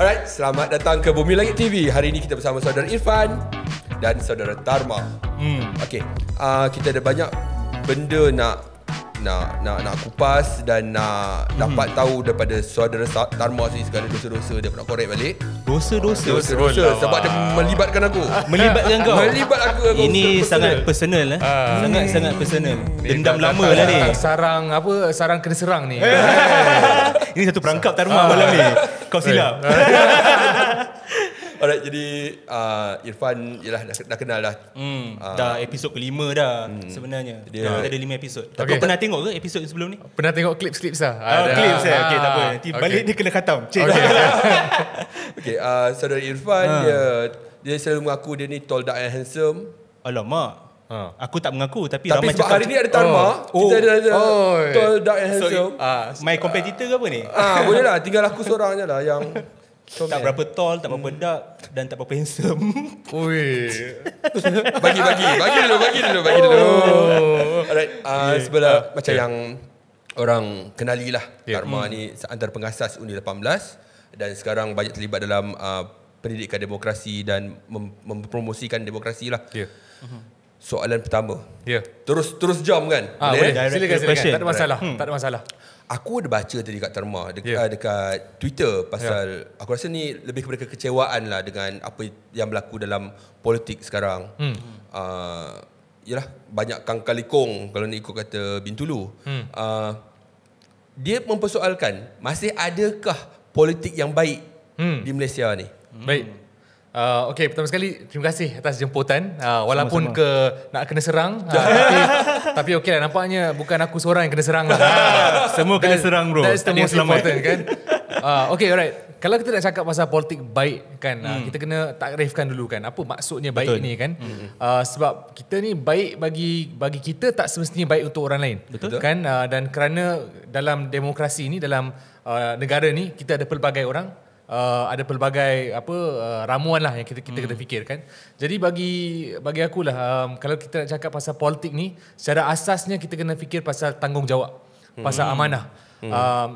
Alright, selamat datang ke Bumi Langit TV. Hari ini kita bersama saudara Irfan dan saudara Tarma. Okey, kita ada banyak benda nak kupas dan nak dapat tahu daripada saudara Tarma sini segala dosa-dosa dia nak korek balik. Dosa-dosa Sebab dia melibatkan aku. Melibatkan kau. Melibat aku. Ini sangat personal sangat personal. Dendam lama lah ni. Sarang kena serang ni. Ini satu perangkap Tarma malam ni. Kau silap. Alright, jadi Irfan yalah dah kenal dah. Dah episod kelima dah sebenarnya. Dah ada 5 episod. Tapi pernah tengok ke episod sebelum ni? Pernah tengok clips lah. Clips okey, tak apa. Nanti balik ni kena khatam. Okey, saudara Irfan dia selalu mengaku dia ni tall, dark and handsome. Alamak. Aku tak mengaku tapi ramai sebab cakap hari ni ada Tarma, kita ada tall, dark and handsome. My competitor ke apa ni? Boleh lah, tinggal aku seorang je lah yang tak berapa tall, tak berapa dark dan tak berapa handsome. Ui. Bagi dulu. Alright, sebelah macam yang orang kenali lah, Tarma ni antara pengasas Undi 18 dan sekarang banyak terlibat dalam pendidikan demokrasi dan mempromosikan demokrasi lah. Soalan pertama. Terus jam kan? Boleh. Silakan. Tak ada masalah. Aku ada baca tadi kat Tarma dekat Twitter pasal aku rasa ni lebih kepada kekecewaan lah dengan apa yang berlaku dalam politik sekarang. Yalah, banyak kang kalikong kalau nak ikut kata Bintulu. Dia mempersoalkan masih adakah politik yang baik di Malaysia ni? Baik. Okey, pertama sekali terima kasih atas jemputan. Walaupun Sama-sama. nak kena serang, tapi okey lah, nampaknya bukan aku seorang yang kena serang lah. Semua kena serang bro. That's the Tak ada yang most selamat. important kan. Okay, alright. Kalau kita nak cakap pasal politik baik kan, kita kena takrifkan dulu kan apa maksudnya baik ni kan. Sebab kita ni baik bagi kita tak semestinya baik untuk orang lain. Betul. Kan, dan kerana dalam demokrasi ni, dalam negara ni kita ada pelbagai orang. Ada pelbagai ramuan lah yang kita kena fikirkan. Jadi bagi akulah, kalau kita nak cakap pasal politik ni, secara asasnya kita kena fikir pasal tanggungjawab, pasal amanah.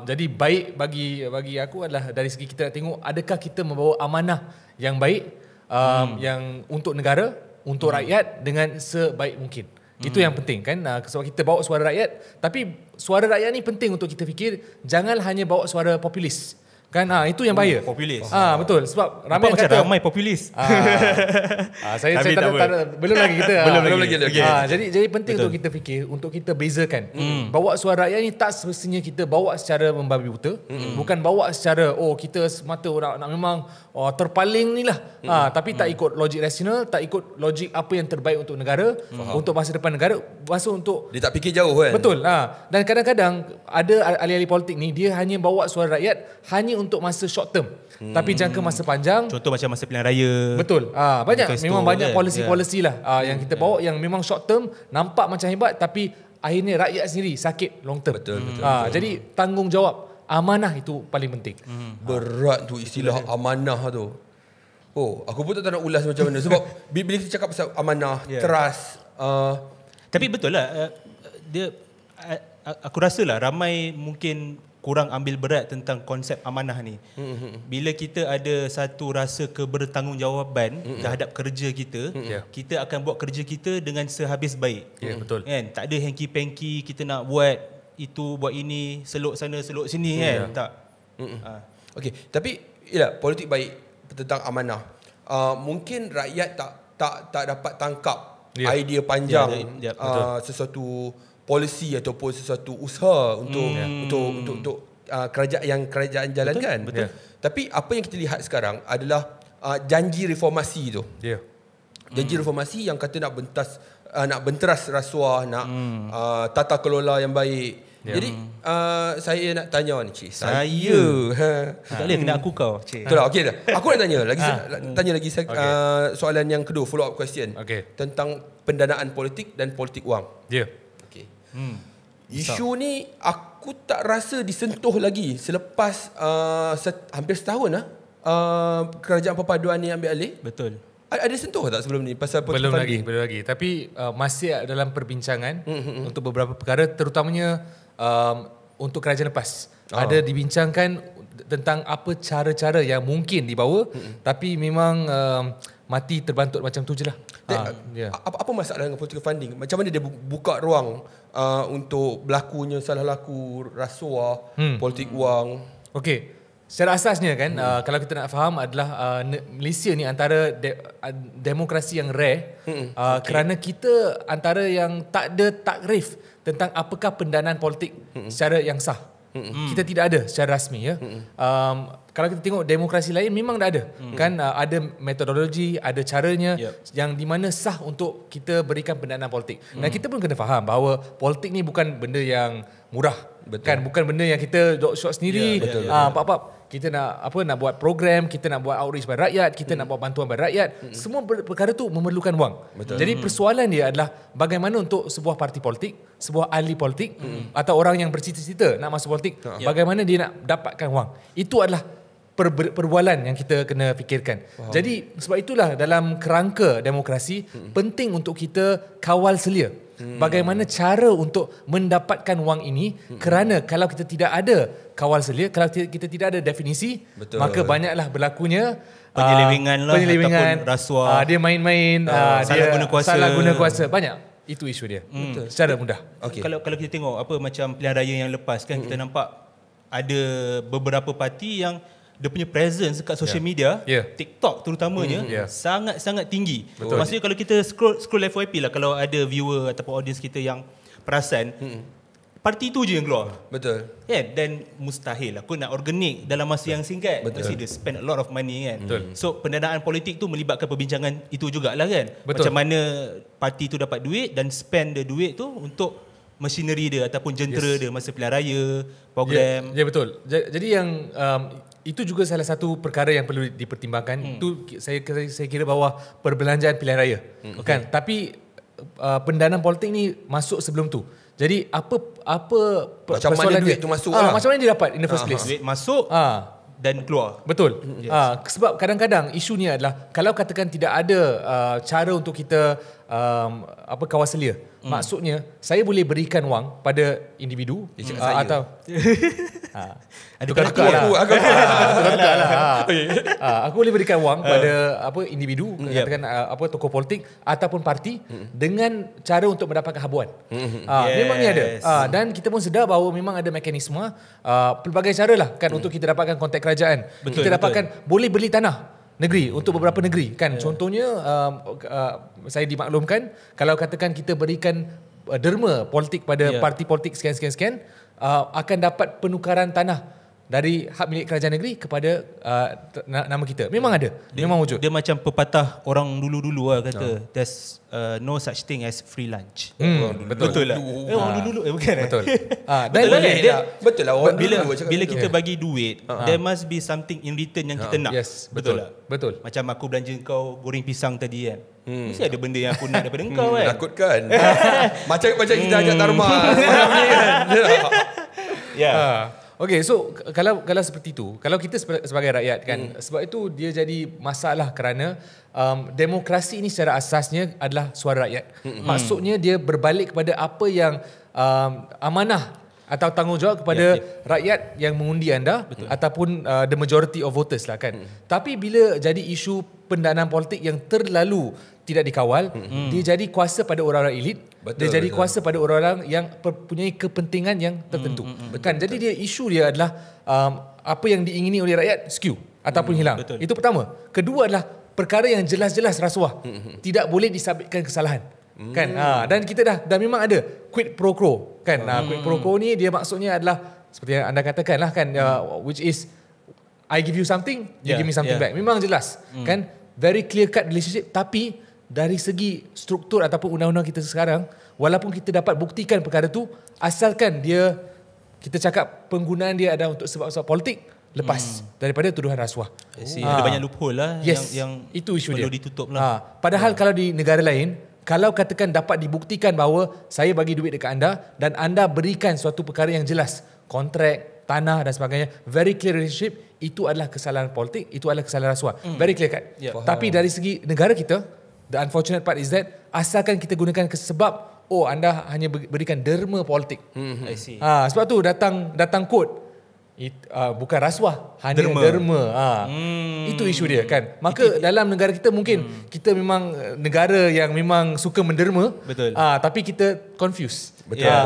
Jadi baik bagi aku adalah dari segi kita nak tengok adakah kita membawa amanah yang baik, yang untuk negara, untuk rakyat dengan sebaik mungkin. Itu yang penting kan, sebab kita bawa suara rakyat, tapi suara rakyat ni penting untuk kita fikir, jangan hanya bawa suara populis. Kan, itu yang bahaya. Populis. Betul. Sebab ramai macam kata ramai populis. Saya tak ada, belum lagi kita. Belum lagi. Jadi penting untuk kita fikir, untuk kita bezakan. Bawa suara rakyat ni tak semestinya kita bawa secara membabi buta. Bukan bawa secara kita semata nak memang terpaling ni lah. Tapi tak ikut logik rasional, tak ikut logik apa yang terbaik untuk negara, untuk masa depan negara, masa untuk Dia tak fikir jauh kan? betul. Dan kadang-kadang ada ahli-ahli politik ni, dia hanya bawa suara rakyat hanya untuk masa short term, tapi jangka masa panjang. Contoh macam masa pilihan raya. Betul. Memang banyak kan? polisi-polisi lah yang kita bawa yang memang short term, nampak macam hebat, tapi akhirnya rakyat sendiri sakit long term. Betul. Jadi tanggungjawab, amanah itu paling penting. Berat tu istilah amanah tu. Aku pun tak nak ulas macam mana sebab bila kita cakap pasal amanah, trust, Tapi betul lah, aku rasa lah ramai mungkin kurang ambil berat tentang konsep amanah ni. Bila kita ada satu rasa kebertanggungjawaban terhadap kerja kita, kita akan buat kerja kita dengan sehabis baik. Betul. Kan? Tak ada hengki-pengki kita nak buat itu, buat ini, selok sana, selok sini kan. Tak. Okey, tapi yalah, politik baik tentang amanah. Mungkin rakyat tak dapat tangkap idea panjang sesuatu polisi ataupun sesuatu usaha untuk kerajaan jalankan. Betul. Tapi apa yang kita lihat sekarang adalah janji reformasi tu. Janji reformasi yang kata nak benteras rasuah, nak tata kelola yang baik. Jadi saya nak tanya ni, cik. Saya tak boleh kena aku kau, cik. Betul lah, okey dah. Aku nak tanya lagi soalan yang kedua, follow up question. Tentang pendanaan politik dan politik wang. Okey. Isu ni aku tak rasa disentuh lagi selepas hampir setahun kerajaan perpaduan ni ambil alih. Betul. Ada sentuh tak sebelum ni pasal politik belum lagi. Tapi masih dalam perbincangan untuk beberapa perkara, terutamanya untuk kerajaan lepas. Ada dibincangkan tentang apa cara-cara yang mungkin dibawa, tapi memang mati terbantut macam tu je lah. Apa masalah dengan political funding? Macam mana dia buka ruang untuk berlakunya salah laku rasuah, politik wang? Okey. Secara asasnya kan, kalau kita nak faham adalah Malaysia ni antara demokrasi yang rare, kerana kita antara yang tak ada takrif tentang apakah pendanaan politik secara yang sah. Kita tidak ada secara rasmi ya. Kalau kita tengok demokrasi lain memang dah ada. Kan ada metodologi, ada caranya yang di mana sah untuk kita berikan pendanaan politik. Dan kita pun kena faham bahawa politik ni bukan benda yang murah. Kan bukan benda yang kita dok shot sendiri. Apa-apa kita nak buat program, kita nak buat outreach pada rakyat, kita nak buat bantuan pada rakyat. Semua perkara tu memerlukan wang. Jadi persoalan dia adalah bagaimana untuk sebuah parti politik, sebuah ahli politik atau orang yang bercita-cita nak masuk politik, bagaimana dia nak dapatkan wang. Itu adalah perbualan yang kita kena fikirkan. Jadi sebab itulah dalam kerangka demokrasi penting untuk kita kawal selia bagaimana cara untuk mendapatkan wang ini, kerana kalau kita tidak ada kawal selia, kalau kita tidak ada definisi, maka banyaklah berlakunya penyelewengan ataupun rasuah, dia main-main, salah guna kuasa, banyak. Itu isu dia. Secara mudah. Kalau kita tengok apa macam pilihan raya yang lepas kan, kita nampak ada beberapa parti yang dia punya presence dekat social media, TikTok terutamanya, sangat-sangat tinggi. Maksudnya kalau kita scroll FYP lah, kalau ada viewer ataupun audience kita yang perasan, parti tu je yang keluar. Betul. Dan mustahil aku nak organik dalam masa yang singkat. Mesti dia spend a lot of money kan. So pendanaan politik tu melibatkan perbincangan itu jugalah kan. Macam mana parti tu dapat duit dan spend the duit tu untuk machinery dia ataupun jentera dia masa pilihan raya, program. Ya betul. Jadi yang itu juga salah satu perkara yang perlu dipertimbangkan. Itu saya kira bawah perbelanjaan pilihan raya. Kan? Tapi pendanaan politik ni masuk sebelum tu. Jadi apa macam mana duit tu masuk lah. Macam mana dia dapat in the first place? Duit masuk dan keluar. Betul. Sebab kadang-kadang isunya adalah kalau katakan tidak ada cara untuk kita kawal selia. Maksudnya saya boleh berikan wang pada individu atau aku boleh berikan wang pada individu, katakan tokoh politik ataupun parti dengan cara untuk mendapatkan habuan. Memang ni ada. Dan kita pun sedar bahawa memang ada mekanisme pelbagai cara lah kan untuk kita dapatkan kontak kerajaan. Kita dapatkan boleh beli tanah negeri untuk beberapa negeri kan. Contohnya saya dimaklumkan kalau katakan kita berikan derma politik pada parti politik sekian akan dapat penukaran tanah dari hak milik kerajaan negeri kepada nama kita. Memang ada. Memang wujud. Dia macam pepatah orang dulu-dulu lah kata, there's no such thing as free lunch. Betul lah. Orang dulu bukan. Betul. Betul lah. Bila kita bagi duit, there must be something in return yang kita nak. Yes, betul lah. Betul. Macam aku belanja kau goreng pisang tadi kan. Mesti ada benda yang aku nak daripada kau kan. Menakutkan. Macam kita ajak Dharma malam ni kan. Okay, so kalau seperti itu, kalau kita sebagai rakyat kan, sebab itu dia jadi masalah kerana demokrasi ini secara asasnya adalah suara rakyat. Maksudnya dia berbalik kepada apa yang amanah atau tanggungjawab kepada rakyat yang mengundi anda ataupun the majority of voters lah kan. Tapi bila jadi isu pendanaan politik yang terlalu tidak dikawal, dia jadi kuasa pada orang-orang elit. Dia jadi kuasa pada orang-orang yang mempunyai kepentingan yang tertentu. Kan? Jadi dia isu dia adalah apa yang diingini oleh rakyat skew ataupun hilang. Itu pertama. Kedua adalah perkara yang jelas-jelas rasuah. Tidak boleh disabitkan kesalahan. Kan? Dan kita dah memang ada quid pro quo. Kan? Quid pro quo ni dia maksudnya adalah seperti yang anda katakan lah kan, which is I give you something, you give me something back. Memang jelas. Kan? Very clear cut relationship. Tapi dari segi struktur ataupun undang-undang kita sekarang, walaupun kita dapat buktikan perkara tu, asalkan dia, kita cakap penggunaan dia ada untuk sebab-sebab politik, lepas daripada tuduhan rasuah. Ada banyak loophole lah yang itu isu perlu dia. ditutup lah. Padahal kalau di negara lain, kalau katakan dapat dibuktikan bahawa saya bagi duit dekat anda dan anda berikan suatu perkara yang jelas, kontrak, tanah dan sebagainya, very clear relationship, itu adalah kesalahan politik, itu adalah kesalahan rasuah. Very clear kan? Tapi dari segi negara kita, the unfortunate part is that asalkan kita gunakan sebab anda hanya berikan derma politik. I see. Sebab tu datang kod bukan rasuah, hanya derma. Itu isu dia kan. Maka dalam negara kita mungkin kita memang negara yang memang suka menderma. Betul. Tapi kita confuse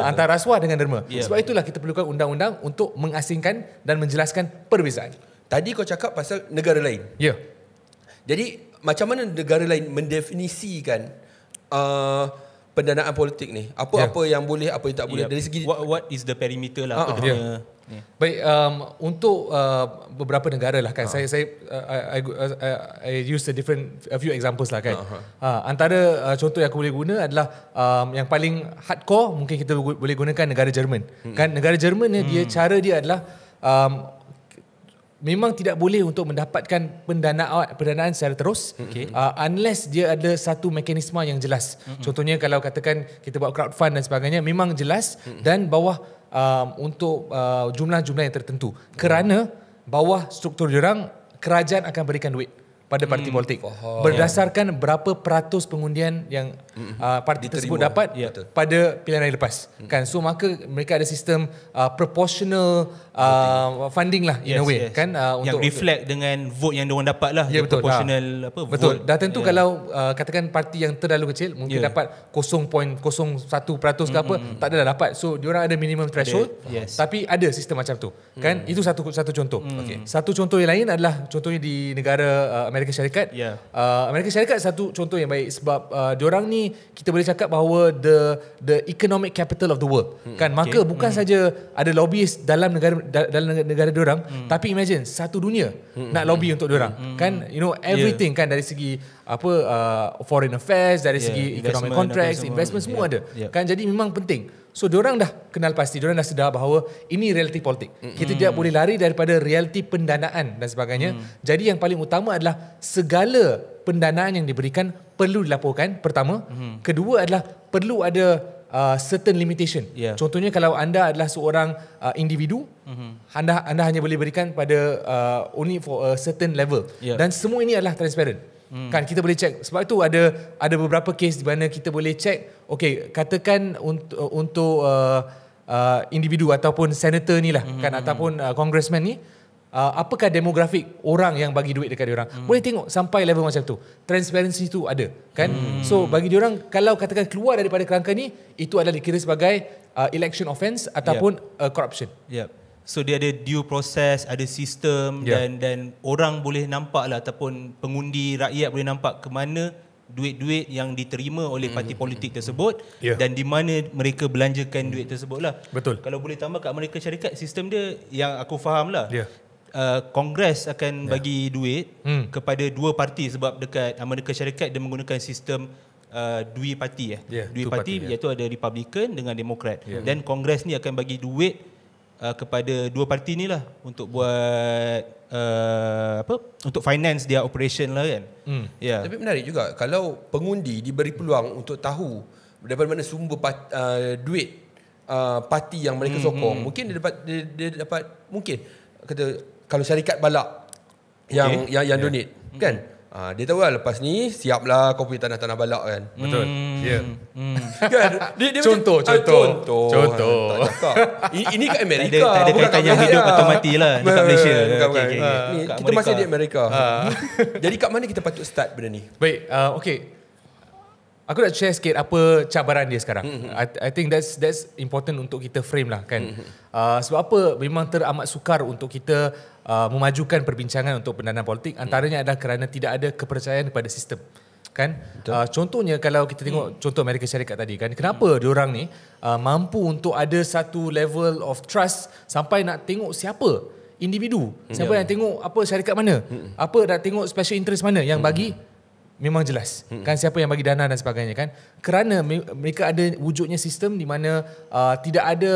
antara rasuah dengan derma. Sebab itulah kita perlukan undang-undang untuk mengasingkan dan menjelaskan perbezaan. Tadi kau cakap pasal negara lain. Ya. Jadi macam mana negara lain mendefinisikan pendanaan politik ni? Apa yang boleh, apa yang tak boleh dari segi what is the perimeter lah apa dia punya. Baik, untuk beberapa negara lah kan, I use a few examples lah kan. Antara contoh yang aku boleh guna adalah yang paling hardcore mungkin kita boleh gunakan negara Jerman. Kan negara Jerman ni cara dia adalah memang tidak boleh untuk mendapatkan pendanaan secara terus unless dia ada satu mekanisme yang jelas. Contohnya kalau katakan kita buat crowdfund dan sebagainya, memang jelas dan bawah untuk jumlah-jumlah yang tertentu. Kerana bawah struktur diorang, kerajaan akan berikan duit pada parti politik berdasarkan berapa peratus pengundian yang parti tersebut dapat pada pilihan raya lepas kan. So maka mereka ada sistem proportional funding lah in a way kan, yang untuk reflect dengan vote yang diorang dapat lah. betul, proportional betul. vote. Dah tentu kalau katakan parti yang terlalu kecil mungkin dapat 0.01% ke apa, tak adalah dapat. So diorang ada minimum threshold, tapi ada sistem macam tu kan. Itu satu contoh. Satu contoh yang lain adalah contohnya di negara Amerika Syarikat. Amerika Syarikat satu contoh yang baik sebab diorang ni kita boleh cakap bahawa the economic capital of the world kan. Maka bukan saja ada lobbyist dalam negara diorang, tapi imagine satu dunia nak lobby untuk diorang kan, you know everything kan, dari segi foreign affairs, dari segi economic contracts, investment semua ada kan. Jadi memang penting. So diorang dah kenal pasti, diorang dah sedar bahawa ini realiti politik. Kita tidak boleh lari daripada realiti pendanaan dan sebagainya. Jadi yang paling utama adalah segala pendanaan yang diberikan perlu dilaporkan, pertama. Kedua adalah perlu ada certain limitation. Contohnya kalau anda adalah seorang individu, anda hanya boleh berikan pada only for a certain level. Dan semua ini adalah transparent. Kan kita boleh check. Sebab itu ada beberapa case di mana kita boleh check. Okay, katakan untuk individu ataupun senator ni lah kan, ataupun congressman ni, apakah demografik orang yang bagi duit dekat diorang. Boleh tengok sampai level macam tu. Transparency tu ada kan. So bagi diorang, kalau katakan keluar daripada kerangka ni, itu adalah dikira sebagai election offence ataupun corruption. So dia ada due process, ada sistem, dan orang boleh nampak lah, ataupun pengundi rakyat boleh nampak ke mana duit-duit yang diterima oleh parti politik tersebut dan di mana mereka belanjakan duit tersebut lah. Betul. Kalau boleh tambah, kat Amerika Syarikat sistem dia yang aku faham lah, Kongres akan bagi duit kepada dua parti, sebab dekat Amerika Syarikat dia menggunakan sistem dui parti dui parti, iaitu ada Republican dengan Demokrat, dan Kongres ni akan bagi duit kepada dua parti ni lah untuk buat untuk finance dia operation lah kan. Tapi menarik juga kalau pengundi diberi peluang untuk tahu daripada mana sumber duit parti yang mereka sokong. Mungkin dia dapat mungkin kata kalau syarikat balak yang donate kan. Dia tahu lah lepas ni siaplah kau punya tanah-tanah balak kan. Betul. Kan? Dia Contoh. Tak cakap. Ini kat Amerika. Tak ada kaitan yang hidup atau mati lah dekat Malaysia. Kita masih di Amerika. Jadi kat mana kita patut start benda ni? Baik, aku nak share sikit apa cabaran dia sekarang. I think that's important untuk kita frame lah kan. Sebab apa memang teramat sukar untuk kita memajukan perbincangan untuk pendanaan politik. Antaranya adalah kerana tidak ada kepercayaan kepada sistem kan. Contohnya kalau kita tengok contoh Amerika Syarikat tadi kan, kenapa diorang ni mampu untuk ada satu level of trust sampai nak tengok siapa individu, siapa yang tengok apa syarikat mana, apa nak tengok special interest mana yang bagi. Memang jelas kan siapa yang bagi dana dan sebagainya kan. Kerana mereka ada wujudnya sistem di mana tidak ada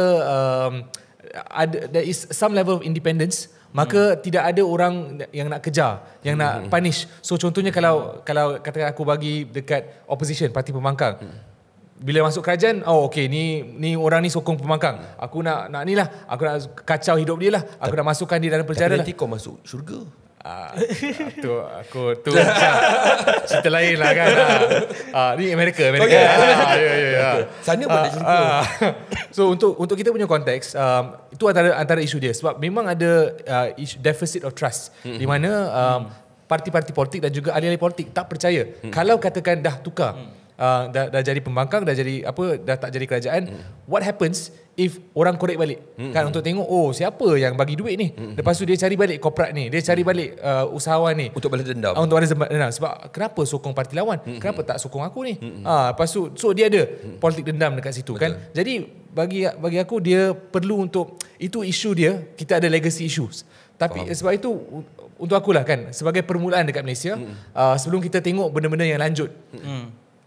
there is some level of independence. Maka tidak ada orang yang nak kejar, yang nak punish. So contohnya kalau katakan aku bagi dekat opposition, parti pembangkang, bila masuk kerajaan, okey ni orang ni sokong pembangkang, aku nak ni lah, aku nak kacau hidup dia lah, aku nak masukkan dia dalam penjara lah. Tapi nanti kau masuk syurga. Aku cerita lain lah kan. Ni Amerika. Ya. Sana pun ada cerita. So untuk kita punya konteks, itu antara isu dia. Sebab memang ada deficit of trust di mana parti-parti politik dan juga ahli-ahli politik tak percaya kalau katakan dah tukar, dah jadi pembangkang, dah tak jadi kerajaan, what happens if orang korek balik kan, untuk tengok siapa yang bagi duit ni, lepas tu dia cari balik korporat ni, dia cari balik usahawan ni Untuk balas dendam. untuk balas dendam. Sebab kenapa sokong parti lawan, kenapa tak sokong aku ni, lepas tu so dia ada politik dendam dekat situ. Betul. Kan. Jadi bagi aku dia perlu, untuk itu isu dia, kita ada legacy issues. Tapi sebab itu untuk akulah kan, sebagai permulaan dekat Malaysia, sebelum kita tengok benda-benda yang lanjut,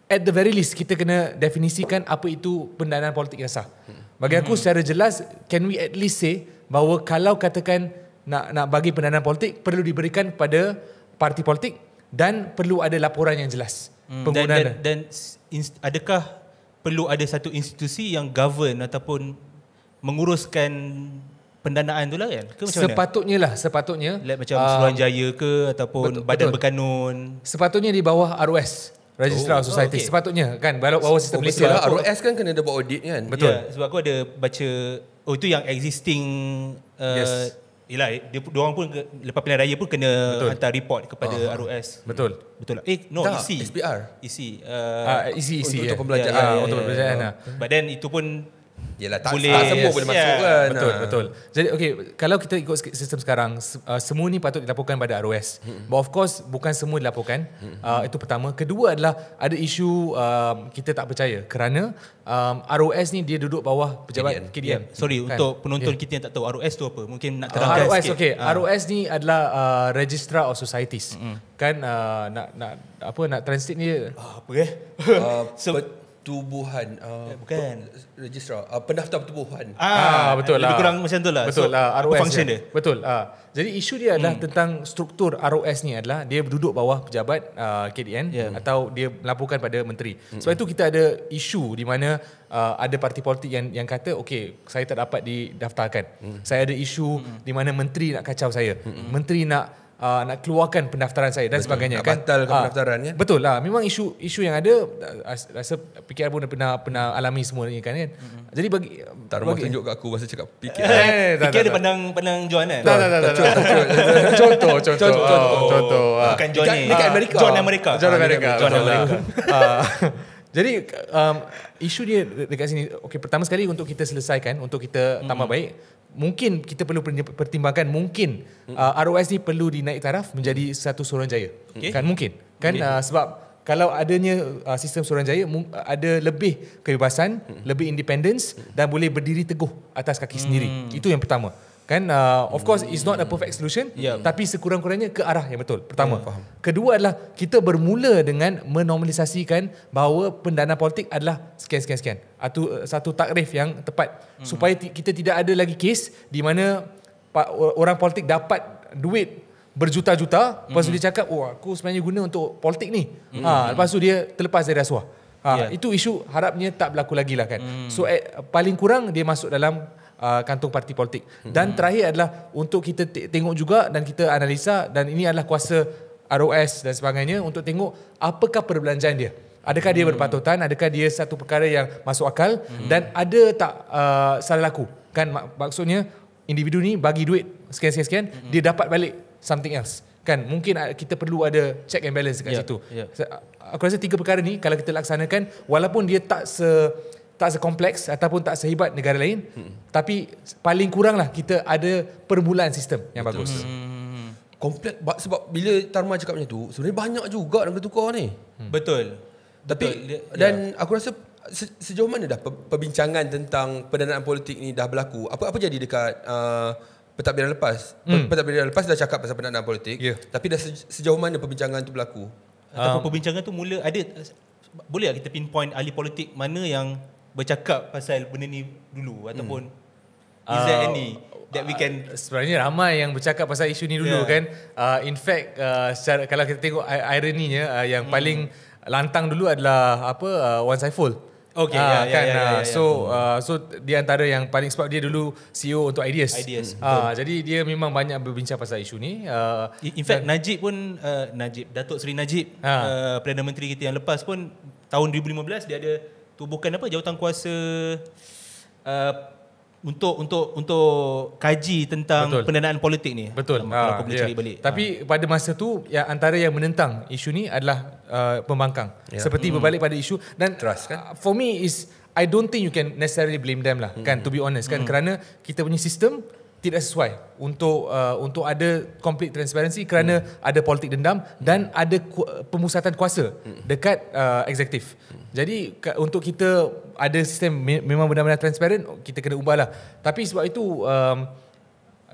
at the very least kita kena definisikan apa itu pendanaan politik yang sah. Bagi aku secara jelas, can we at least say bahawa kalau katakan nak bagi pendanaan politik, perlu diberikan pada parti politik dan perlu ada laporan yang jelas penggunaan. Dan adakah perlu ada satu institusi yang govern ataupun menguruskan pendanaan tu lah kan? Ke macam mana? Sepatutnya like macam Suruhanjaya ke ataupun badan berkanun. Sepatutnya di bawah ROS, Registrar of Society. Sepatutnya kan, bawah sistem Malaysia. ROS kan kena ada buat audit kan. Betul. Ya, sebab aku ada baca itu yang existing. Yes. Yelah, diorang pun lepas pilihan raya pun kena hantar report kepada ROS. Betul. Betul lah. EC. SPR. EC. EC Untuk pembelajaran. Untuk pembelajaran. But then itu pun Yelah, tak boleh, semua boleh masuk kan. Betul. Jadi kalau kita ikut sistem sekarang, semua ni patut dilaporkan pada ROS. But of course bukan semua dilaporkan. Itu pertama. Kedua adalah ada isu kita tak percaya kerana ROS ni dia duduk bawah pejabat KDN. Sorry, kan? Untuk penonton kita yang tak tahu ROS tu apa, mungkin nak terangkan ROS, sikit. ROS ni adalah Registrar of Societies. Kan nak translate ni Pertubuhan bukan registrar, pendaftar pertubuhan. Betul lah. Lebih kurang macam tu lah. Betul lah. ROS function dia. Betul. Jadi isu dia adalah tentang struktur ROS ni adalah dia duduk bawah pejabat KDN atau dia melaporkan pada menteri. Sebab itu kita ada isu di mana ada parti politik yang kata saya tak dapat didaftarkan. Saya ada isu di mana menteri nak kacau saya. Menteri nak keluarkan pendaftaran saya dan sebagainya. Nak batalkan pendaftaran kan. Betul lah. Memang isu yang ada, rasa PKR pun pernah alami semua ni kan. Jadi tak rumah tunjuk kat aku masa cakap PKR. PKR dia pandang John kan? Contoh. Bukan John ni. Dekat Amerika. John Amerika. Jadi isu dia dekat sini. Pertama sekali untuk kita selesaikan, untuk kita tambah baik, mungkin kita perlu pertimbangkan, mungkin ROS ni perlu dinaik taraf menjadi satu Suruhanjaya. Kan mungkin. Kan sebab kalau adanya sistem Suruhanjaya ada lebih kebebasan, lebih independence dan boleh berdiri teguh atas kaki sendiri. Itu yang pertama. Kan of course it's not a perfect solution, tapi sekurang-kurangnya ke arah yang betul. Pertama. Kedua adalah kita bermula dengan menormalisasikan bahawa pendanaan politik adalah sekian. Satu takrif yang tepat supaya kita tidak ada lagi kes di mana orang politik dapat duit berjuta-juta, lepas tu dia cakap aku sebenarnya guna untuk politik ni. Lepas tu dia terlepas dari rasuah. Itu isu harapnya tak berlaku lagi lah kan. So paling kurang dia masuk dalam kantung parti politik. Dan terakhir adalah untuk kita tengok juga dan kita analisa, dan ini adalah kuasa ROS dan sebagainya, untuk tengok apakah perbelanjaan dia. Adakah dia berpatutan, adakah dia satu perkara yang masuk akal, dan ada tak salah laku. Kan maksudnya individu ni bagi duit sekian-sekian, dia dapat balik something else. Kan mungkin kita perlu ada check and balance dekat situ. Aku rasa 3 perkara ni kalau kita laksanakan, walaupun dia tak sekompleks ataupun tak sehebat negara lain, tapi paling kuranglah kita ada permulaan sistem yang bagus. Kompleks sebab bila Tarma cakap macam tu, sebenarnya banyak juga nak bertukar ni. Betul. Tapi dan aku rasa sejauh mana dah perbincangan tentang pendanaan politik ni dah berlaku? Apa jadi dekat pentadbiran lepas? Pentadbiran lepas dah cakap pasal pendanaan politik, tapi dah sejauh mana perbincangan tu berlaku? Ataupun perbincangan tu mula ada, boleh tak kita pinpoint ahli politik mana yang bercakap pasal benda ni dulu, ataupun is there any that we can? Sebenarnya ramai yang bercakap pasal isu ni dulu kan. In fact kalau kita tengok ironinya, yang paling lantang dulu adalah Wan Saiful. Okay, So di antara yang paling, sebab dia dulu CEO untuk Ideas. Jadi dia memang banyak berbincang pasal isu ni. In fact Najib pun Datuk Seri Najib Perdana Menteri kita yang lepas pun tahun 2015 dia ada tubuhkan jawatan kuasa untuk kaji tentang pendanaan politik ni. Betul. Kalau aku boleh cari balik. Tapi pada masa tu antara yang menentang isu ni adalah pembangkang. Seperti berbalik pada isu dan trust kan. For me is I don't think you can necessarily blame them lah kan, to be honest kan, kerana kita punya sistem tidak sesuai untuk ada complete transparency kerana ada politik dendam dan ada pemusatan kuasa dekat eksekutif. Jadi untuk kita ada sistem memang benar-benar transparent, kita kena ubahlah. Tapi sebab itu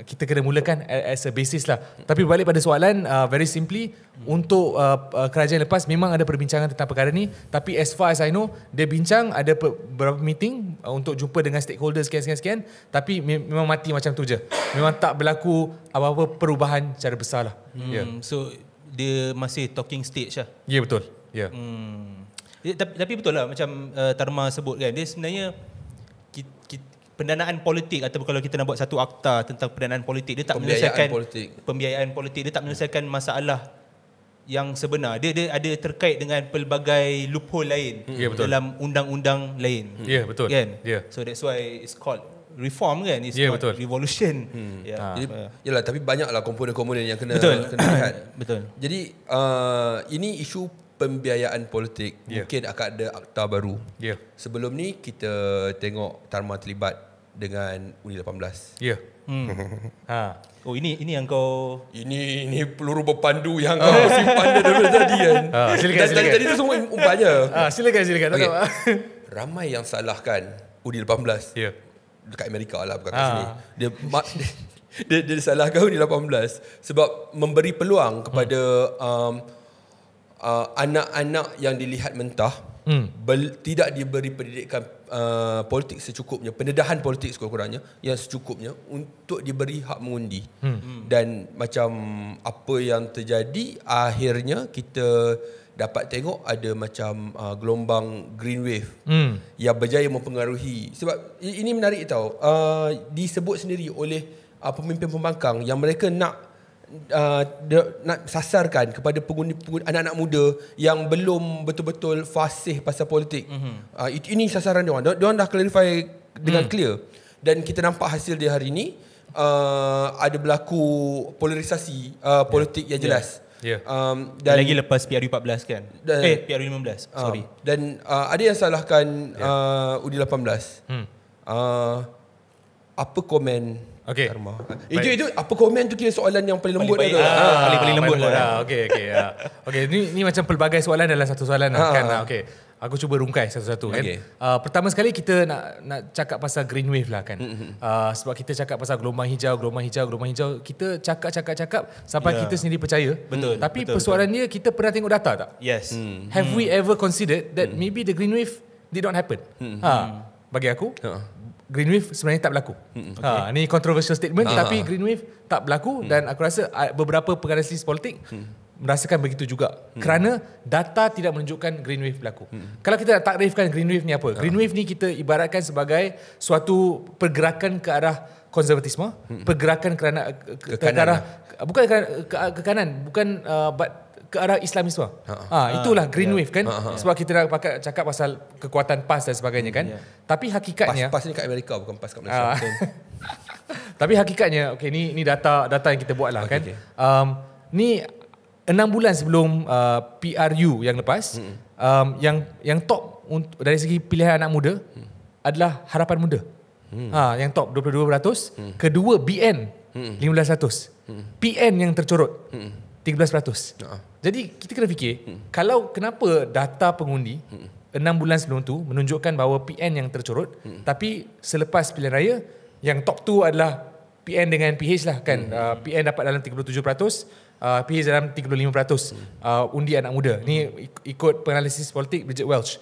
kita kena mulakan as a basis lah. Tapi balik pada soalan, very simply, untuk kerajaan lepas memang ada perbincangan tentang perkara ni. Tapi as far as I know, dia bincang, ada beberapa meeting untuk jumpa dengan stakeholders sekian-sekian. Tapi memang mati macam tu je. Memang tak berlaku apa-apa perubahan secara besar lah. So dia masih talking stage lah. Ya, betul. Tapi betul lah macam Tarma sebut kan, dia sebenarnya pendanaan politik, ataupun kalau kita nak buat satu akta tentang pendanaan politik, dia tak menyelesaikan pembiayaan politik, dia tak menyelesaikan masalah yang sebenar. Dia ada terkait dengan pelbagai loophole lain dalam undang-undang lain. Ya, betul. Kan? Yeah. So that's why it's called reform kan, it's not betul. revolution. Jadi, yalah, tapi banyaklah komponen-komponen yang kena lihat. Betul. Jadi ini isu pembiayaan politik. Mungkin akan ada akta baru. Sebelum ni kita tengok Tarma terlibat dengan Undi 18. Oh, ini yang kau ini peluru berpandu yang kau simpan daripada tadi kan. Silakan. Tadi tu semua umpannya. Silakan. Okay. Ramai yang salahkan Undi 18. Dekat Amerika lah, bukan kat sini. Dia disalahkan Undi 18 sebab memberi peluang kepada anak-anak yang dilihat mentah tidak diberi pendidikan politik secukupnya, pendedahan politik sekurang-kurangnya yang secukupnya untuk diberi hak mengundi. Dan macam apa yang terjadi, akhirnya kita dapat tengok ada macam gelombang green wave yang berjaya mempengaruhi. Sebab ini menarik tau, disebut sendiri oleh pemimpin pembangkang yang mereka nak sasarkan kepada pengundi anak-anak muda yang belum betul-betul fasih pasal politik. Ini sasaran dia orang dah clarify dengan clear, dan kita nampak hasil dia hari ini. Ada berlaku polarisasi politik yang jelas. Dan lagi lepas PRU 14 kan, PRU 15 sorry. Dan ada yang salahkan Undi 18. Apa komen Tarma? Itu apa komen tu, kira soalan yang paling lembut paling lembut lah. Okey, ni macam pelbagai soalan dalam satu soalan kan. Okey, aku cuba rungkai satu-satu kan. Pertama sekali kita nak cakap pasal green wave lah kan. Sebab kita cakap pasal gelombang hijau, kita cakap sampai kita sendiri percaya. Betul. Tapi persoalan dia, kita pernah tengok data tak? Yes. Have we ever considered that maybe the green wave did not happen? Bagi aku, green wave sebenarnya tak berlaku. Ni controversial statement, tapi green wave tak berlaku. Dan aku rasa beberapa penganalisis politik merasakan begitu juga. Kerana data tidak menunjukkan green wave berlaku. Kalau kita nak takrifkan green wave ni apa? Green wave ni kita ibaratkan sebagai suatu pergerakan ke arah konservatisme, pergerakan ke arah bukan ke kanan, bukan ke arah Islamisme. Itulah green wave kan. Sebab kita nak cakap pasal kekuatan PAS dan sebagainya kan. Tapi hakikatnya PAS ni kat Amerika, bukan PAS kat Malaysia. Tapi hakikatnya, ni data yang kita buat lah kan. Ni 6 bulan sebelum PRU yang lepas, yang top dari segi pilihan anak muda adalah Harapan Muda. Yang top 22%. Kedua BN 15%. PN yang tercorot 13%. Jadi kita kena fikir, kenapa data pengundi 6 bulan sebelum tu menunjukkan bahawa PN yang tercorot, tapi selepas pilihan raya yang top 2 adalah PN dengan PH lah kan. PN dapat dalam 37%, PH dalam 35%. Undi anak muda. Ni ikut penganalisis politik Bridget Welch,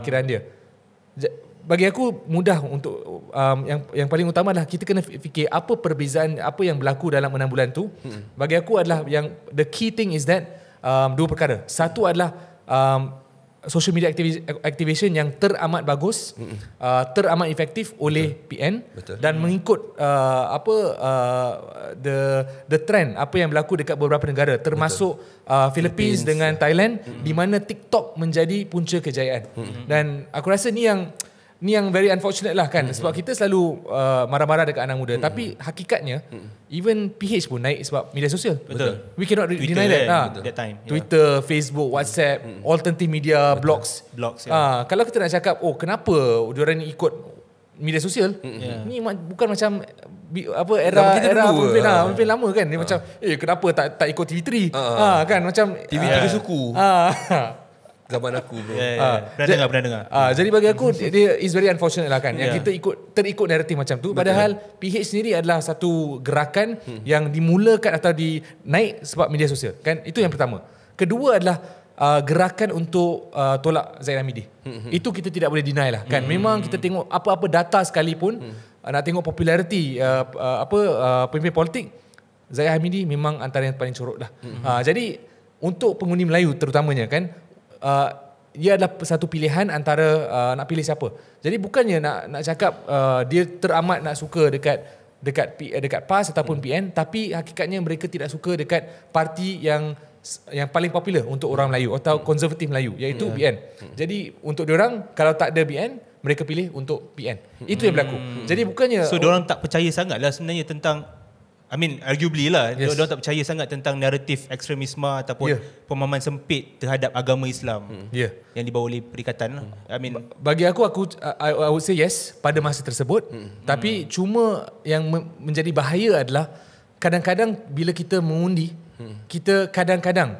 kiraan dia. Bagi aku mudah untuk yang paling utama adalah kita kena fikir apa perbezaan, apa yang berlaku dalam 6 bulan tu. Bagi aku adalah yang the key thing is that dua perkara. Satu adalah social media activation yang teramat bagus, teramat efektif oleh PN. Betul. Dan mengikut the trend apa yang berlaku dekat beberapa negara termasuk Philippines dengan Thailand, di mana TikTok menjadi punca kejayaan. Dan aku rasa ni yang very unfortunate lah kan, sebab kita selalu marah-marah dekat anak muda, tapi hakikatnya even PH pun naik sebab media sosial. Betul. We cannot Twitter deny that. that time. Twitter, Facebook, WhatsApp, alternative media, blogs. Kalau kita nak cakap kenapa diorang ni ikut media sosial, ni bukan macam era pemimpin lama kan. Dia macam kenapa tak ikut TV3 kan, macam TV3 suku. Zaman aku bro. Pernah dengar. Jadi bagi aku dia is very unfortunate lah kan, yang kita terikut naratif macam tu. Padahal PH sendiri adalah satu gerakan yang dimulakan atau dinaik sebab media sosial kan. Itu yang pertama. Kedua adalah gerakan untuk tolak Zahid Hamidi. Itu kita tidak boleh deny lah kan. Memang kita tengok apa-apa data sekalipun, nak tengok populariti pemimpin politik, Zahid Hamidi memang antara yang paling corot lah. Jadi untuk pengundi Melayu terutamanya kan, ia adalah satu pilihan antara nak pilih siapa. Jadi bukannya nak cakap dia teramat nak suka dekat PAS ataupun PN, tapi hakikatnya mereka tidak suka dekat parti yang paling popular untuk orang Melayu atau konservatif Melayu, iaitu PN. Jadi untuk diorang, kalau tak ada PN, mereka pilih untuk PN. Itu yang berlaku. Jadi bukannya diorang tak percaya sangat lah sebenarnya tentang, arguably lah, diorang tak percaya sangat tentang naratif ekstremisme ataupun pemahaman sempit terhadap agama Islam yang dibawa oleh perikatan lah. Bagi aku I would say yes pada masa tersebut. Tapi cuma yang menjadi bahaya adalah kadang-kadang bila kita mengundi, kita kadang-kadang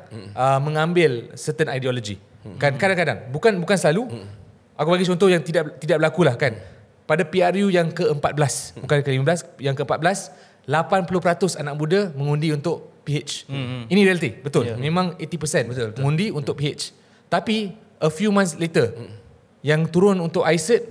mengambil certain ideology. Kan kadang-kadang, bukan selalu. Aku bagi contoh yang tidak berlaku lah kan. Pada PRU yang ke-14, bukan ke-15, yang ke-14, 80% anak muda mengundi untuk PH. Ini realiti, betul. Memang 80% betul. Mengundi untuk PH. Tapi a few months later, yang turun untuk ISET,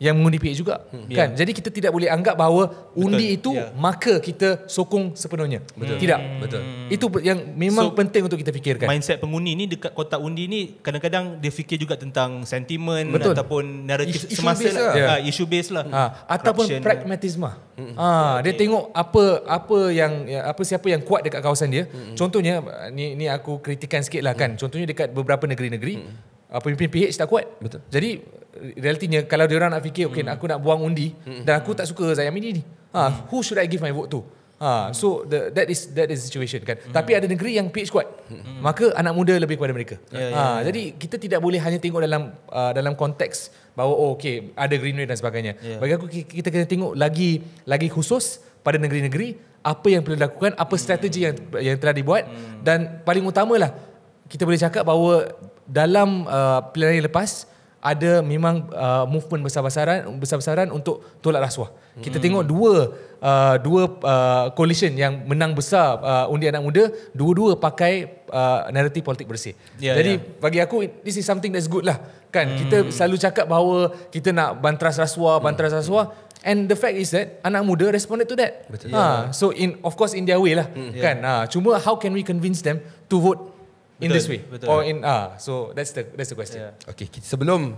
yang mengundi PH juga. Kan? Jadi kita tidak boleh anggap bahawa undi itu maka kita sokong sepenuhnya. Tidak. Betul. Itu yang memang penting untuk kita fikirkan. Mindset pengundi ni dekat kotak undi ni kadang-kadang dia fikir juga tentang sentimen ataupun naratif semasa lah. Isu base lah. Ataupun pragmatisme. Dia tengok siapa yang kuat dekat kawasan dia. Contohnya ni aku kritikan sikit lah kan. Contohnya dekat beberapa negeri-negeri, pemimpin PH tak kuat. Betul. Jadi realitinya kalau diorang nak fikir aku nak buang undi dan aku tak suka Zahid Hamidi ni, who should I give my vote to? So that is the situation kan. Tapi ada negeri yang PH kuat, maka anak muda lebih kepada mereka. Jadi kita tidak boleh hanya tengok dalam konteks bahawa ada Greenway dan sebagainya. Bagi aku kita kena tengok lagi khusus pada negeri-negeri apa yang perlu dilakukan, apa strategi yang telah dibuat. Dan paling utamalah kita boleh cakap bahawa dalam pilihan yang lepas ada memang movement besar-besaran untuk tolak rasuah. Kita tengok dua coalition yang menang besar undi anak muda, dua-dua pakai naratif politik bersih. Jadi bagi aku this is something that's good lah kan. Kita selalu cakap bahawa kita nak bantras rasuah, and the fact is that anak muda responded to that. So of course in their way lah kan. Cuma how can we convince them to vote in this way? Or so that's the question. Okay, sebelum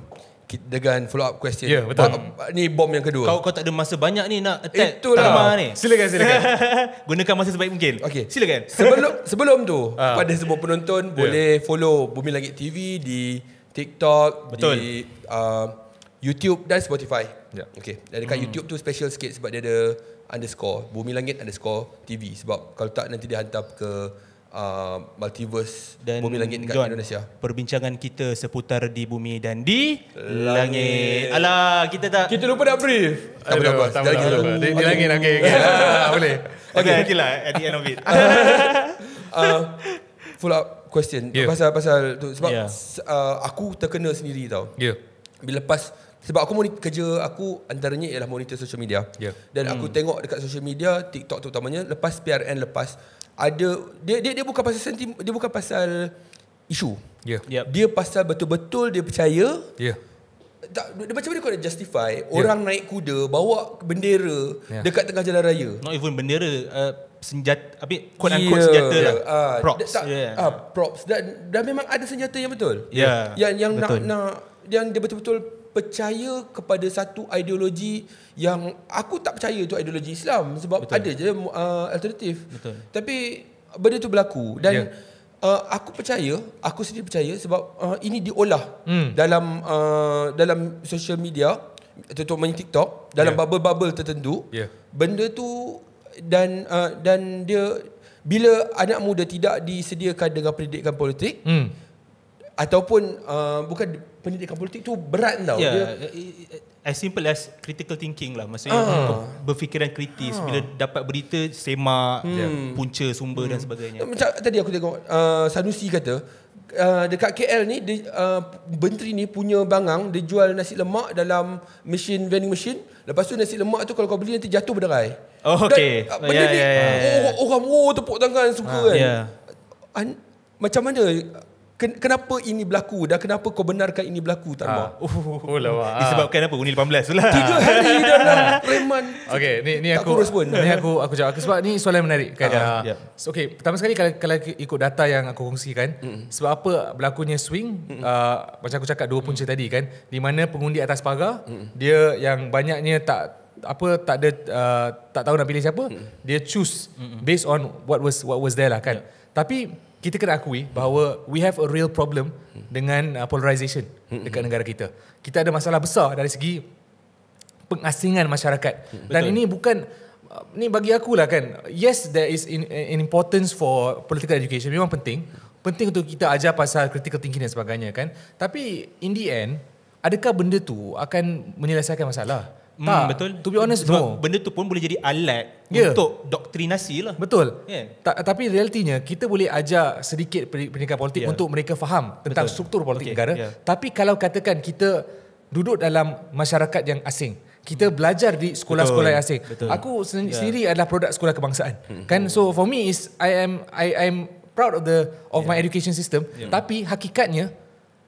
dengan follow up question. Betul. Ni bom yang kedua. Kau tak ada masa banyak ni nak attack Itulah. ni. Silakan. Gunakan masa sebaik mungkin. Okay. Silakan. Sebelum tu, pada semua penonton boleh follow Bumi Langit TV di TikTok, di YouTube dan Spotify. Okay. Dan dekat YouTube tu special sikit sebab dia ada underscore Bumi Langit _TV. Sebab kalau tak nanti dia hantar ke multiverse dan Bumi Langit dekat Indonesia. Perbincangan kita seputar di bumi dan di langit. Alah, kita lupa nak brief. Tak apa. Di langit. Okay. Boleh. Okay, nantilah at the end of it. Follow up question pasal tu sebab aku terkena sendiri tau. Bila lepas sebab aku kerja aku antaranya ialah monitor social media. Dan aku tengok dekat social media, TikTok terutamanya, lepas PRN ada dia bukan pasal sentimen, dia bukan pasal isu. Dia pasal betul-betul dia percaya. Dia macam mana kau nak justify orang naik kuda bawa bendera dekat tengah jalan raya? Not even bendera, senjata, quote unquote senjata lah. Props. Props. Dan memang ada senjata yang betul. Yang betul. yang dia betul-betul percaya kepada satu ideologi yang aku tak percaya tu ideologi Islam, sebab ada je alternatif. Betul. Tapi benda tu berlaku dan aku sendiri percaya sebab ini diolah dalam social media, terutamanya TikTok, dalam bubble-bubble tertentu. Benda tu dan dia, bila anak muda tidak disediakan dengan pendidikan politik, ataupun bukan pendidikan politik tu berat tau. As simple as critical thinking lah. Maksudnya berfikiran kritis. Bila dapat berita, semak punca sumber dan sebagainya. Macam tadi aku tengok Sanusi kata dekat KL ni menteri ni punya bangang, dia jual nasi lemak dalam vending machine. Lepas tu nasi lemak tu kalau kau beli nanti jatuh berderai. Okay. Benda ni orang tepuk tangan suka kan. Macam mana, kenapa ini berlaku dan kenapa kau benarkan ini berlaku, tak mahu? Disebabkan apa? Uni 18 tu lah. 3 hari dalam reman. Okay, ni tak aku kurus pun. Ni aku jawab sebab ni soalan menarik kan. Okay, pertama sekali kalau ikut data yang aku kongsikan, sebab apa berlakunya swing, macam aku cakap 2 punca tadi kan, di mana pengundi atas pagar, dia yang banyaknya tak tahu nak pilih siapa, dia choose based on what was there lah kan. Tapi kita kena akui bahawa we have a real problem dengan polarization dekat negara kita. Kita ada masalah besar dari segi pengasingan masyarakat. Dan ini bukan, ni bagi aku lah kan, yes there is an importance for political education, memang penting untuk kita ajar pasal critical thinking dan sebagainya kan. Tapi in the end, adakah benda tu akan menyelesaikan masalah? Tak, betul. To be honest, sebab benda tu pun boleh jadi alat untuk doktrinasi lah. Betul. Tapi realitinya kita boleh ajar sedikit pendidikan politik untuk mereka faham tentang struktur politik negara. Tapi kalau katakan kita duduk dalam masyarakat yang asing, kita belajar di sekolah-sekolah yang asing. Aku sendiri adalah produk sekolah kebangsaan. Kan, so for me is I am proud of my education system. Tapi hakikatnya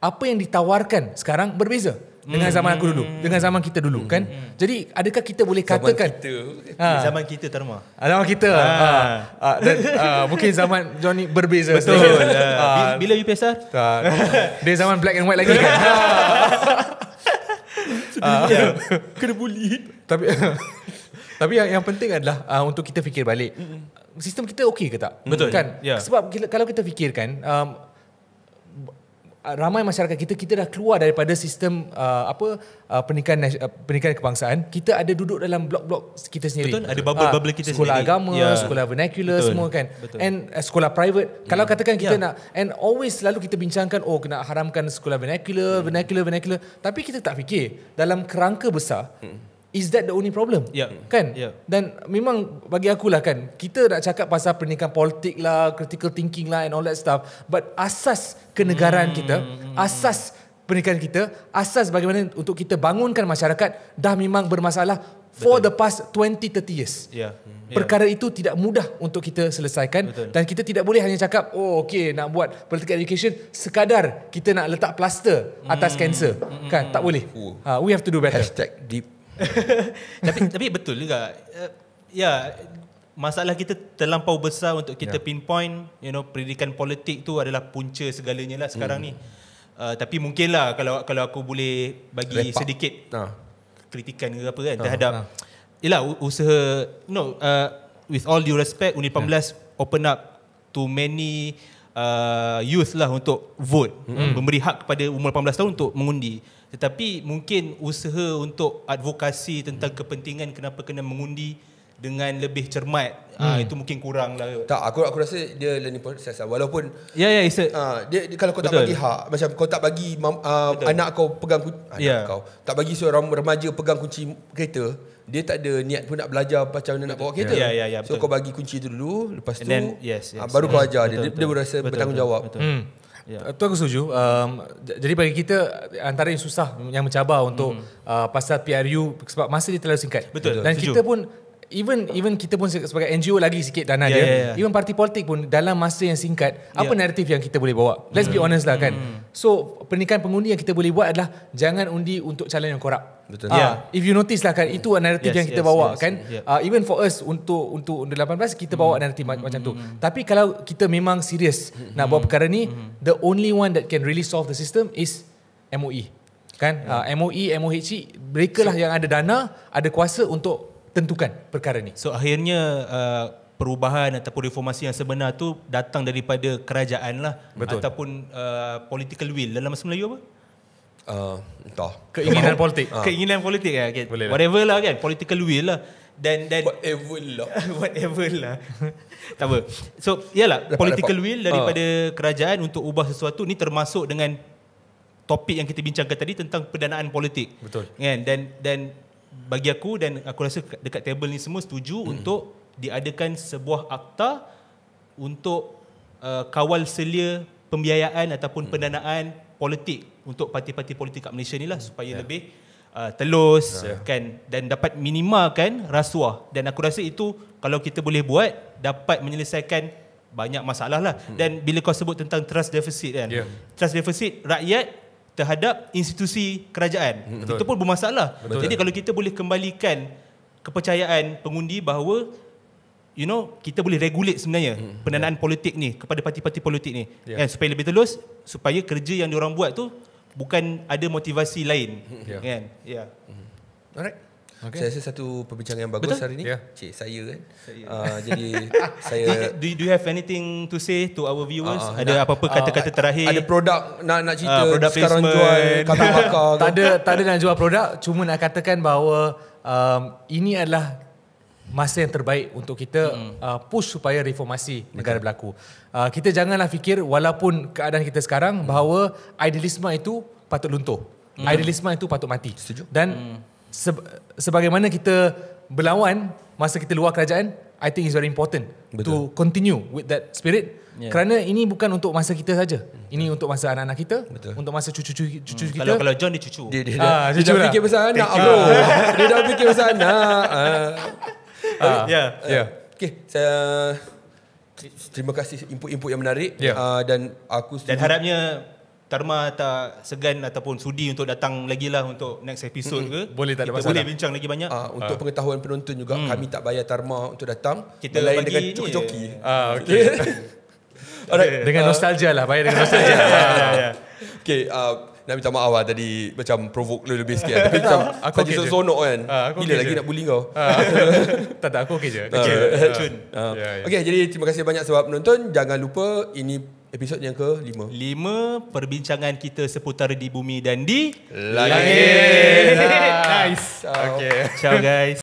apa yang ditawarkan sekarang berbeza dengan zaman aku dulu, dengan zaman kita dulu kan. Jadi adakah kita boleh katakan zaman kita Tarma, zaman kita dan mungkin zaman Johnny berbeza. Betul. Bila UPSR? Dia zaman black and white lagi kan. Kena bully. Tapi yang penting adalah untuk kita fikir balik, sistem kita okey ke tak? Betul kan? Sebab kalau kita fikirkan, ramai masyarakat kita dah keluar daripada sistem pendidikan kebangsaan. Kita ada duduk dalam blok-blok kita sendiri. Betul, ada bubble kita sekolah sendiri. Sekolah agama, sekolah vernacular, semua kan. And sekolah private. Kalau katakan kita nak, and always selalu kita bincangkan, kena haramkan sekolah vernacular. Tapi kita tak fikir dalam kerangka besar, is that the only problem? Kan? Dan memang bagi akulah kan, kita nak cakap pasal pendidikan politik lah, critical thinking lah and all that stuff, but asas kenegaraan kita, asas pendidikan kita, asas bagaimana untuk kita bangunkan masyarakat dah memang bermasalah for the past 20-30 years. Perkara itu tidak mudah untuk kita selesaikan. Dan kita tidak boleh hanya cakap okay, nak buat political education sekadar kita nak letak plaster atas kanser. Kan? Tak boleh. We have to do better. #deep. tapi betul juga. Masalah kita terlampau besar untuk kita pinpoint. Pendidikan politik tu adalah punca segalanya lah sekarang ni. Tapi mungkinlah kalau aku boleh bagi sedikit kritikan ke apa kan terhadap usaha with all due respect, Uni 18 open up to many youth lah untuk vote, memberi hak kepada umur 18 tahun untuk mengundi. Tetapi mungkin usaha untuk advokasi tentang kepentingan kenapa kena mengundi dengan lebih cermat, itu mungkin kurang lah. Tak, aku rasa dia learning process lah. Walaupun dia kalau kau tak bagi hak, macam kau tak bagi anak kau pegang kau tak bagi seorang remaja pegang kunci kereta, dia tak ada niat pun nak belajar macam mana nak bawa kereta. So kau bagi kunci tu dulu, lepas tu baru kau ajar dia berasa bertanggungjawab. Tu aku setuju. Jadi bagi kita, antara yang susah, yang mencabar untuk pasal PRU, sebab masa dia terlalu singkat. Dan kita pun even kita pun sebagai NGO lagi sikit dana dia. Even parti politik pun dalam masa yang singkat, apa naratif yang kita boleh bawa? Let's be honest lah kan. So pendidikan pengundi yang kita boleh buat adalah jangan undi untuk calon yang korup. Betul. If you notice lah kan, itu naratif yang kita bawa kan. Even for us untuk under 18 kita bawa naratif macam tu. Tapi kalau kita memang serius nak buat perkara ni, the only one that can really solve the system is MOE. Kan? MOE, MOHE, mereka lah yang ada dana, ada kuasa untuk tentukan perkara ni. So akhirnya perubahan ataupun reformasi yang sebenar tu datang daripada kerajaan lah. Betul. Ataupun political will. Dalam bahasa Melayu apa? Entah. Keinginan politik. Keinginan politik lah kan. Boleh lah. Whatever lah kan, political will lah. Dan Whatever lah. whatever lah. Tak apa. So yalah, political will daripada kerajaan untuk ubah sesuatu ni, termasuk dengan topik yang kita bincangkan tadi tentang pendanaan politik. Betul. Kan? Dan bagi aku, dan aku rasa dekat table ni semua setuju untuk diadakan sebuah akta untuk kawal selia pembiayaan ataupun pendanaan politik untuk parti-parti politik kat Malaysia ni lah, supaya lebih telus kan, dan dapat minimalkan rasuah. Dan aku rasa itu kalau kita boleh buat, dapat menyelesaikan banyak masalah lah. Dan bila kau sebut tentang trust deficit kan, trust deficit rakyat terhadap institusi kerajaan, itu pun bermasalah. Jadi kalau kita boleh kembalikan kepercayaan pengundi bahawa kita boleh regulate sebenarnya pendanaan politik ni kepada parti-parti politik ni, kan, supaya lebih telus, supaya kerja yang diorang buat tu bukan ada motivasi lain, kan. Alright. Okay. Saya rasa satu perbincangan yang bagus hari ni. Cik, saya kan. Jadi saya do you have anything to say to our viewers? Ada apa-apa kata-kata terakhir? ada produk nak cerita product sekarang placement. jual kata bakar. Tak ada nak jual produk, cuma nak katakan bahawa ini adalah masa yang terbaik untuk kita push supaya reformasi negara berlaku. Kita janganlah fikir walaupun keadaan kita sekarang bahawa idealisme itu patut luntur. Idealisme itu patut mati. Setuju. Dan sebagaimana kita berlawan masa kita luar kerajaan, I think it's very important to continue with that spirit. Kerana ini bukan untuk masa kita saja. Ini untuk masa anak-anak kita, untuk masa cucu-cucu kita. Kalau John dia cucu. Dia cucu dah lah. fikir pasal anak bro. Dia dah fikir pasal anak. Okay, saya terima kasih input-input yang menarik. Dan aku Dan harapnya Tarma tak segan ataupun sudi untuk datang lagi lah untuk next episode ke. Boleh, tak ada kita masalah. boleh bincang lagi banyak. Untuk pengetahuan penonton juga, kami tak bayar Tarma untuk datang. Kita Melain bagi dengan ni coki-coki. Okay. Alright. Dengan nostalgia lah, bayar dengan nostalgia. Okay, nak minta maaf lah tadi macam provoke lebih sikit. Tapi macam aku saja okay je. seronok kan. Aku Gila okay lagi je. nak bully kau. Tak, aku okey je. Okay, jadi terima kasih banyak sebab menonton. Jangan lupa ini episod yang ke-5. 5 perbincangan kita seputar di bumi dan di Langit. Nice. Okay. Ciao guys.